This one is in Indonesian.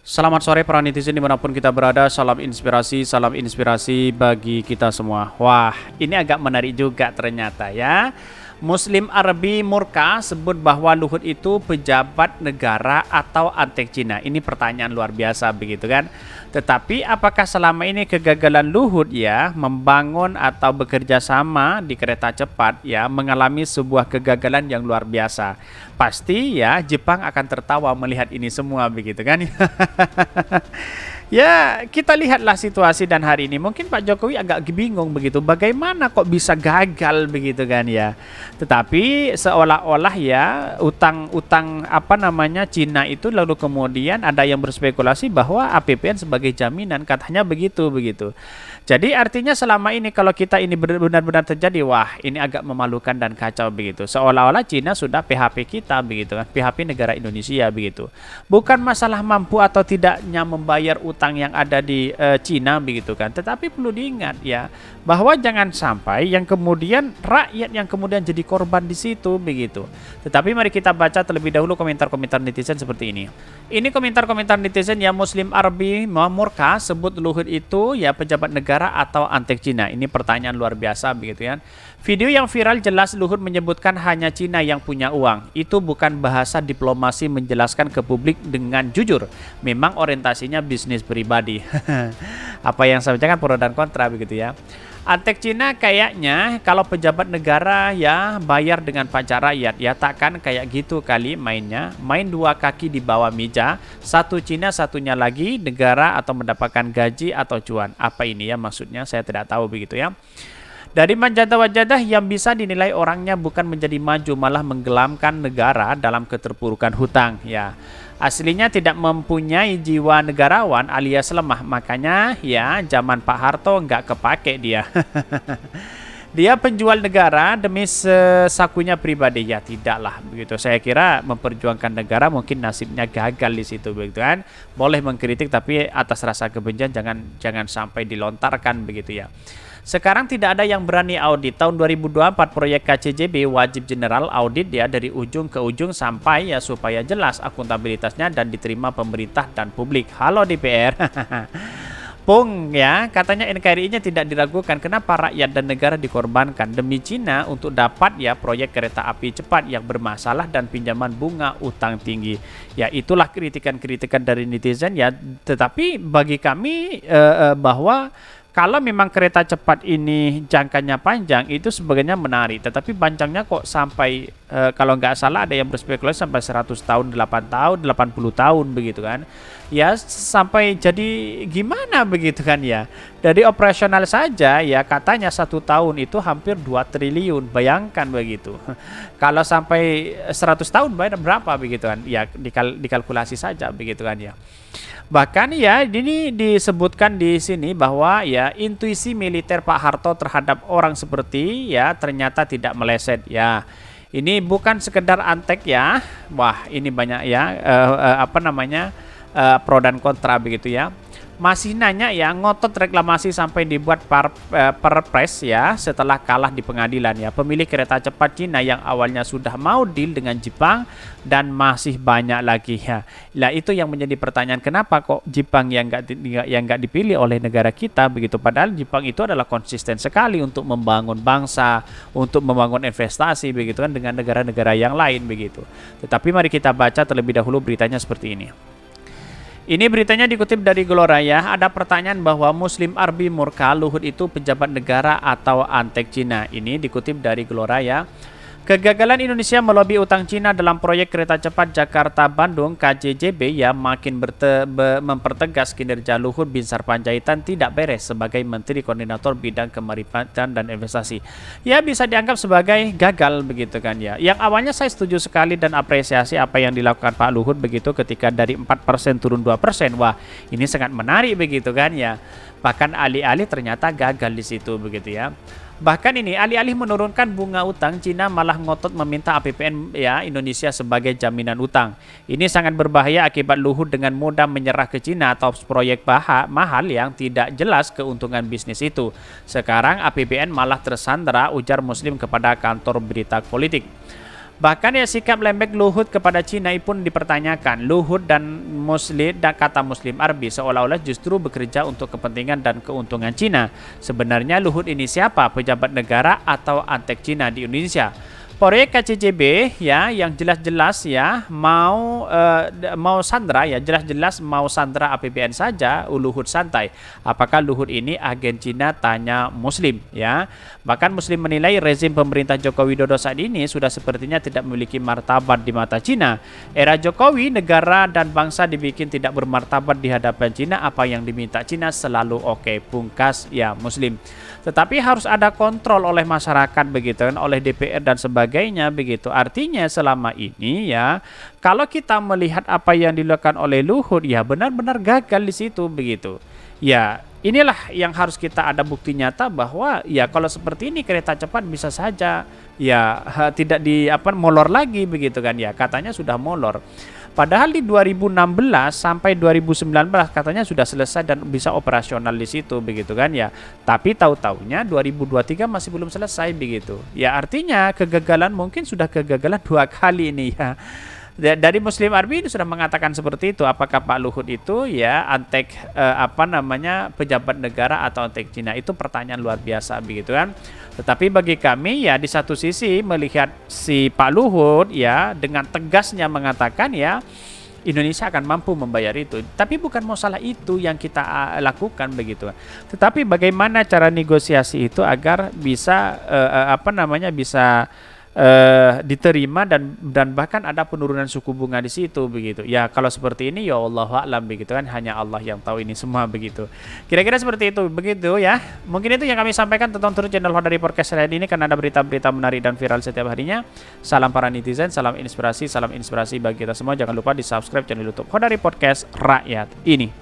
Selamat sore para netizen dimanapun kita berada, salam inspirasi bagi kita semua. Wah, ini agak menarik juga ternyata ya. Muslim Arabi murka sebut bahwa Luhut itu pejabat negara atau antek Cina. Ini pertanyaan luar biasa begitu kan. Tetapi apakah selama ini kegagalan Luhut ya membangun atau bekerja sama di kereta cepat ya mengalami sebuah kegagalan yang luar biasa. Pasti ya Jepang akan tertawa melihat ini semua begitu kan. Ya, kita lihatlah situasi dan hari ini. Mungkin Pak Jokowi agak bingung begitu. Bagaimana kok bisa gagal begitu kan ya. Tetapi seolah-olah ya utang-utang apa namanya Cina itu lalu kemudian ada yang berspekulasi bahwa APBN sebagai jaminan katanya begitu. Jadi artinya selama ini kalau kita ini benar-benar terjadi, wah ini agak memalukan dan kacau begitu. Seolah-olah Cina sudah PHP kita begitu kan, PHP negara Indonesia begitu. Bukan masalah mampu atau tidaknya membayar utang yang ada di Cina begitu kan. Tetapi perlu diingat ya bahwa jangan sampai yang kemudian rakyat yang kemudian jadi korban di situ begitu. Tetapi mari kita baca terlebih dahulu komentar-komentar netizen seperti ini. Ini komentar-komentar netizen ya. Muslim Arabi murka sebut Luhut itu ya pejabat negara atau antek Cina. Ini pertanyaan luar biasa begitu ya. Video yang viral jelas Luhut menyebutkan hanya Cina yang punya uang. Itu bukan bahasa diplomasi menjelaskan ke publik dengan jujur. Memang orientasinya bisnis pribadi. Apa yang saya bacakan pro dan kontra begitu ya. Antek Cina kayaknya kalau pejabat negara ya bayar dengan pajak rakyat ya takkan kayak gitu kali mainnya. Main dua kaki di bawah meja, satu Cina satunya lagi negara atau mendapatkan gaji atau cuan. Apa ini ya maksudnya saya tidak tahu begitu ya. Dari wajadah yang bisa dinilai orangnya bukan menjadi maju malah menggelamkan negara dalam keterpurukan hutang ya. Aslinya tidak mempunyai jiwa negarawan alias lemah, makanya ya zaman Pak Harto nggak kepake dia. Dia penjual negara demi sakunya pribadi ya tidaklah begitu. Saya kira memperjuangkan negara mungkin nasibnya gagal di situ begitu kan. Boleh mengkritik tapi atas rasa kebencian jangan sampai dilontarkan begitu ya. Sekarang tidak ada yang berani audit. Tahun 2024 proyek KCJB wajib general audit ya dari ujung ke ujung sampai ya supaya jelas akuntabilitasnya dan diterima pemerintah dan publik. Halo DPR. Pung ya, katanya NKRI-nya tidak diragukan. Kenapa rakyat dan negara dikorbankan demi Cina untuk dapat ya proyek kereta api cepat yang bermasalah dan pinjaman bunga utang tinggi. Ya itulah kritikan-kritikan dari netizen ya. Tetapi bagi kami bahwa kalau memang kereta cepat ini jangkanya panjang itu sebagainya menarik, tetapi panjangnya kok sampai kalau nggak salah ada yang berspekulasi sampai 100 tahun, 8 tahun, 80 tahun begitu kan. Ya sampai jadi gimana begitu kan ya. Dari operasional saja ya katanya 1 tahun itu hampir 2 triliun, bayangkan begitu. Kalau sampai 100 tahun bayar berapa begitu kan. Ya dikalkulasi saja begitu kan ya. Bahkan ya ini disebutkan di sini bahwa ya intuisi militer Pak Harto terhadap orang seperti ya ternyata tidak meleset ya. Ini bukan sekedar antek ya. Wah, ini banyak ya apa namanya pro dan kontra begitu ya. Masih nanya ya ngotot reklamasi sampai dibuat perpres ya setelah kalah di pengadilan ya. Pemilik kereta cepat Cina yang awalnya sudah mau deal dengan Jepang dan masih banyak lagi ya. Lah itu yang menjadi pertanyaan kenapa kok Jepang yang nggak dipilih oleh negara kita begitu. Padahal Jepang itu adalah konsisten sekali untuk membangun bangsa, untuk membangun investasi begitu kan dengan negara-negara yang lain begitu. Tetapi mari kita baca terlebih dahulu beritanya seperti ini. Ini beritanya dikutip dari Gloraya. Ada pertanyaan bahwa Muslim Arabi murka Luhut itu pejabat negara atau antek Cina. Ini dikutip dari Gloraya. Kegagalan Indonesia melobi utang Cina dalam proyek kereta cepat Jakarta-Bandung KJJB yang makin mempertegas kinerja Luhut Binsar Panjaitan tidak beres sebagai Menteri Koordinator Bidang Kemaritiman dan Investasi. Ya bisa dianggap sebagai gagal begitu kan ya. Yang awalnya saya setuju sekali dan apresiasi apa yang dilakukan Pak Luhut begitu ketika dari 4% turun 2%. Wah ini sangat menarik begitu kan ya. Bahkan alih-alih ternyata gagal di situ begitu ya. Bahkan ini alih-alih menurunkan bunga utang, Cina malah ngotot meminta APBN ya Indonesia sebagai jaminan utang. Ini sangat berbahaya akibat Luhut dengan mudah menyerah ke Cina atau proyek mahal yang tidak jelas keuntungan bisnis itu. Sekarang APBN malah tersandera, ujar Muslim kepada kantor berita politik. Bahkan ya sikap lembek Luhut kepada Cina pun dipertanyakan. Luhut dan Muslim dan kata Muslim Arbi seolah-olah justru bekerja untuk kepentingan dan keuntungan Cina. Sebenarnya Luhut ini siapa? Pejabat negara atau antek Cina di Indonesia? Proyek KCJB ya yang jelas-jelas ya mau sandra ya jelas-jelas mau sandra APBN saja. Luhut santai. Apakah Luhut ini agen Cina, tanya Muslim ya. Bahkan Muslim menilai rezim pemerintah Joko Widodo saat ini sudah sepertinya tidak memiliki martabat di mata Cina. Era Jokowi negara dan bangsa dibikin tidak bermartabat di hadapan Cina. Apa yang diminta Cina selalu oke, pungkas ya Muslim. Tetapi harus ada kontrol oleh masyarakat begitu kan, oleh DPR dan sebagainya begitu. Artinya selama ini ya kalau kita melihat apa yang dilakukan oleh Luhut ya benar-benar gagal di situ begitu. Ya, inilah yang harus kita ada bukti nyata bahwa ya kalau seperti ini kereta cepat bisa saja ya tidak molor lagi begitu kan ya. Katanya sudah molor. Padahal di 2016 sampai 2019 katanya sudah selesai dan bisa operasional di situ begitu kan ya. Tapi tahu-taunya 2023 masih belum selesai begitu. Ya artinya kegagalan mungkin sudah kegagalan 2 kali ini ya. Dari Muslim Arbi ini sudah mengatakan seperti itu. Apakah Pak Luhut itu ya antek pejabat negara atau antek Cina? Itu pertanyaan luar biasa begitu kan. Tetapi bagi kami ya di satu sisi melihat si Pak Luhut ya dengan tegasnya mengatakan ya Indonesia akan mampu membayar itu. Tapi bukan masalah itu yang kita lakukan begitu. Tetapi bagaimana cara negosiasi itu agar bisa bisa diterima dan bahkan ada penurunan suku bunga di situ begitu. Ya kalau seperti ini ya Allahu a'lam begitu kan, hanya Allah yang tahu ini semua begitu. Kira-kira seperti itu begitu ya. Mungkin itu yang kami sampaikan tentang turun channel Hodari Podcast hari ini karena ada berita-berita menarik dan viral setiap harinya. Salam para netizen, salam inspirasi bagi kita semua. Jangan lupa di-subscribe channel YouTube Hodari Podcast Rakyat ini.